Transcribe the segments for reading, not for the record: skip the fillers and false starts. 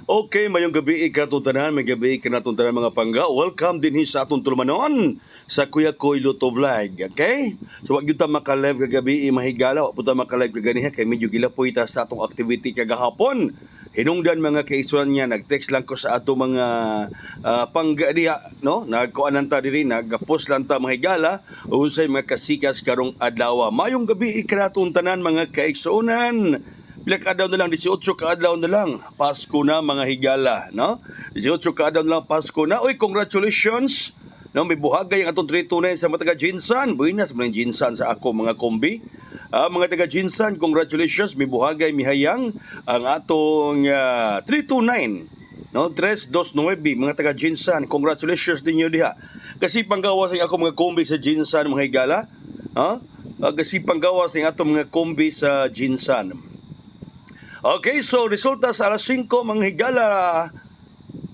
Okay, mayong gabi ikatong tanan, may gabi ikanatong tanan mga pangga. Welcome din sa atong tulumanon sa Kuya Koy Luto Vlog. Okay? So wag yun ta makalive kagabi mahigala, wag po ta makalive kaganiha kay medyo gilapoy ta sa atong activity kagahapon. Hinungdan mga kaisuan niya, nag-text lang ko sa ato mga pangga diha, no? Nagkuanan ta diri, nag-post lang ta mahigala, unsay mga kasikas karong adlaw. Mayong gabi ikanatong tanan mga kaisunan. Pila ka adlaw na lang, 18 ka adlaw na lang. Pasko na mga higala, no? 18 ka adlaw na lang, Pasko na. Uy, congratulations! No, may buhagay ang atong 329 sa mga taga-Jinsan. Buenas mga Jinsan sa ako mga kombi. Mga taga-Jinsan, congratulations. May buhagay, mihayang ang atong 329. No, 329 mga taga-Jinsan. Congratulations ninyo diha. Kasi panggawas ang ako mga kombi sa Jinsan mga higala. Kasi panggawas ang atong mga kombi sa Jinsan. Okay, so resulta sa alas 5 mga higala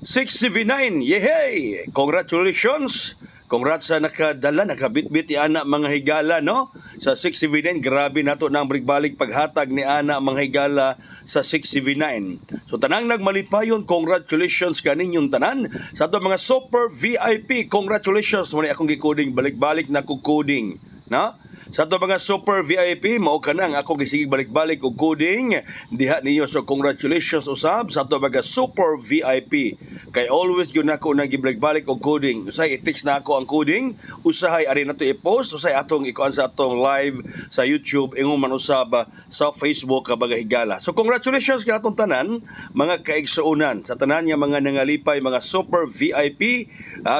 679. Yehey! Congratulations! Congrats sa nakadala, nakabitbit ni Ana mga higala, no? Sa 679, grabe na to nang balik paghatag ni Ana mga higala sa 679. So tanang nagmalipayon, congratulations kaninyong tanan. Sa ato mga super VIP, congratulations. Muna akong gikuding, balik-balik na kukuding, no? Sa ito mga super VIP, mao ka nang ako gisigig balik-balik og coding. Diha ninyo, so congratulations usab sa ito mga super VIP. Kay always yun ako nang gibalik-balik og coding. Usay i-text na ako ang coding, usahay ari na to i-post, usay atong ikuan sa atong live sa YouTube, ingon man usab sa Facebook kabaga higala. So congratulations kay atong tanan, mga kaigsuunan, sa tanan nga mga nangalipay, mga super VIP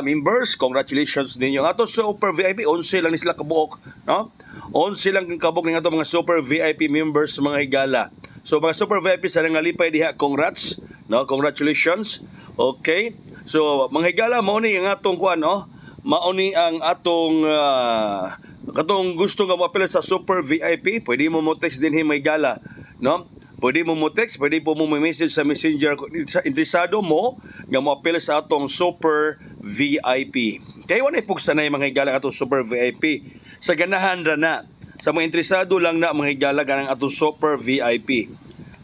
members, congratulations ninyo. Ato super VIP 11 lang ni sila kabuok, no? 11 lang kabog ng ato mga super VIP members mga higala. So mga super VIP sa nangalipay diha, congrats, no? Congratulations. Okay? So mga higala, mao ni ang atong kuan, no? Mao ni ang atong katong gusto nga moapil sa super VIP, pwede mo text din mga higala, no? Pwede mo text, pwede po mo message sa Messenger kung interesado mo nga moapil sa atong super VIP. Kaya wala ipugsanay mga higala atong super VIP. Sa ganahan ra na. Sa mga interesado lang na mga higala ganang atong super VIP.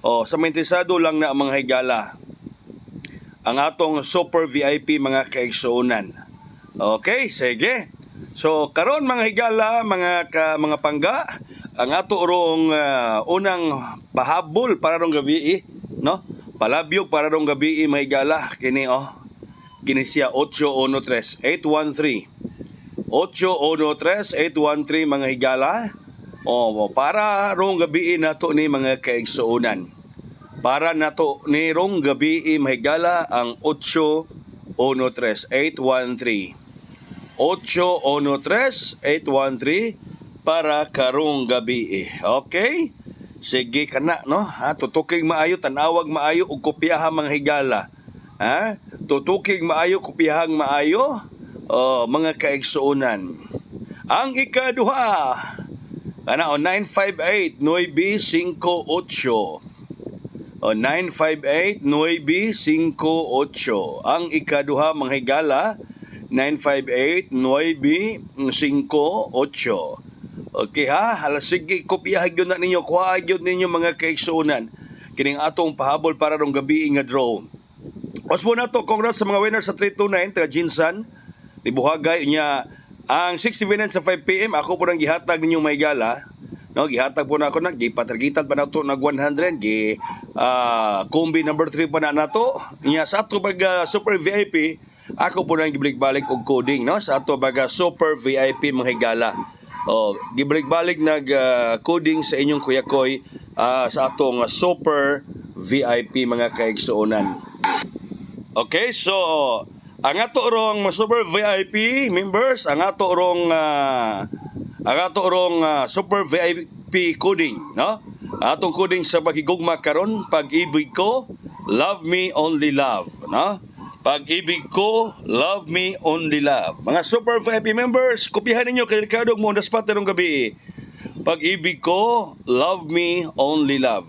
Sa mga interesado lang na mga higala ang atong super VIP mga kaigsuunan. Okay, sige. So karon mga higala, mga pangga, ang ato rong unang pahabol para rong gabi, no? Palabyog para rong gabi mga higala kini kini siya 813-813 813-813 mga higala. Para rong gabi nato ni mga kaigsuunan. Para nato ni rong gabi mga higala ang 813-813 813-813 para karong gabi. Okay? Sige kana, no? Tutuking maayo, tanawag maayo ug kopyaha mga higala. Tutuking maayo, kopyahang maayo, mga kaigsuunan. Ang ikaduha, 958-958. 958-958. Ang ikaduha mga higala, 958-958. Okay ha? Sige, kopyahan yun na ninyo, kuhaan yun ninyo mga kaigsuunan. Kining atong pahabol para rong gabi nga draw. Osmo na to, congrats sa mga winners sa 329, taga Jinsan. Nibuhagay niya ang 6-7 sa 5 PM. Ako po nang gihatag ninyong may gala. No, gihatag po na ako gipatargitan pa na to nag 100. Kombi number 3 pa na nato. Niya sa ato pag super VIP, ako po nang gibalik-balik og coding, no? Sa ato baga super VIP mga higala. Gibalik-balik nag coding sa inyong Kuya Koy sa atong super VIP mga kaigsuonan. Okay, so ang ato rong super VIP members, ang ato rong super VIP coding, no? Atong coding sa paghigugma karon, pag-ibig ko, love me only love, no? Pag-ibig ko, love me only love. Mga super VIP members, kopyahan ninyo kay Ricardo mo on the spot ng gabi. Pag-ibig ko, love me only love.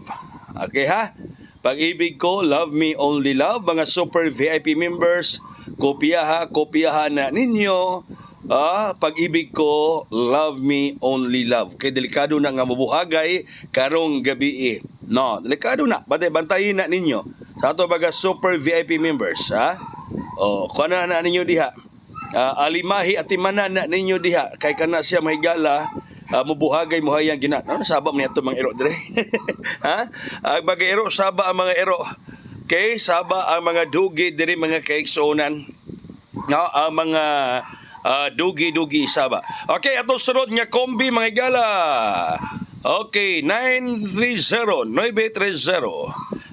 Okay ha? Pag-ibig ko, love me only love. Mga super VIP members, kopyahan na ninyo. Pag-ibig ko, love me only love. Kay delikado na nga mabuhagay karong gabi. No, delikado na. Bantayin na ninyo. sa ato baga super VIP members, ha? O, kuha na ninyo diha. Alimahi at imanan na ninyo diha. Kay kana siya mahigala, mubuhagay muhayang gina. Ano sabab niya ito mga ero dire? Ha? Ang mga ero, saba ang mga ero. Okay, saba ang mga dugi dire mga kaigsuonan. No, ang mga dugi-dugi saba. Okay, atong sunod nga kombi mga higala. Okay, 930-930.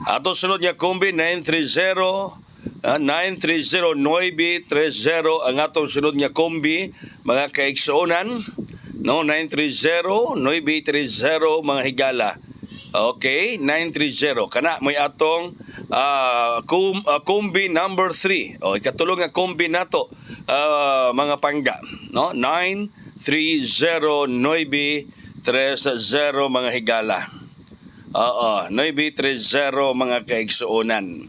Atong sunod nga kombi 930-930 ang atong sunod nga kombi mga kaigsuonan. No, 930-930 mga higala. Okay, 930. Kana may atong kombi number 3. O ikatulong nga kombi nato mga pangga, no? 930-930 mga higala. Oo, 930 mga kaigsuonan.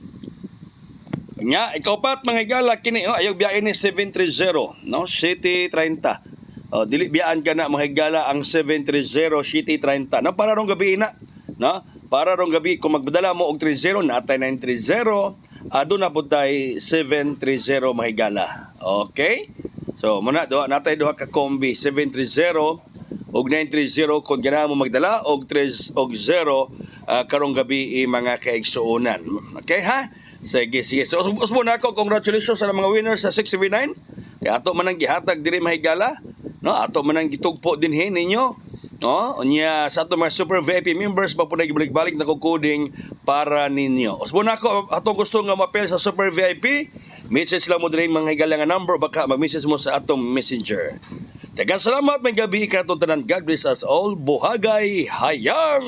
Nya, ikaw pat mga higala kini ayaw biyain ni 730, no? City 30. Dili biyaan ka na mga higala ang 730 City 30. No, para rong gabi na, no? Para rong gabi kung magdala mo og 30 natay 930, adto na pud tay 730 mga higala. Okay? So muna natay duha ka kombi 730 og 930 kung ganahan mo magdala og 3 og 0 karong gabi mga kaigsuonan. Okay ha? Sige. So usbo na ako, congratulations sa mga winners sa 6v9. Kaya ato man ang gihatag diri mga higala, no? Ato man ang gitugpo dinhi ninyo. No, nya sa ato mga super VIP members pa po nagibalik-balik na kukuding para ninyo. Usbo na ako, atong gusto nga mapel sa super VIP, message lang mo din mga higala nga number, baka mag-message mo sa atong messenger. Daghang salamat, may gabi ka tanan. God bless us all. Buhagay hayang!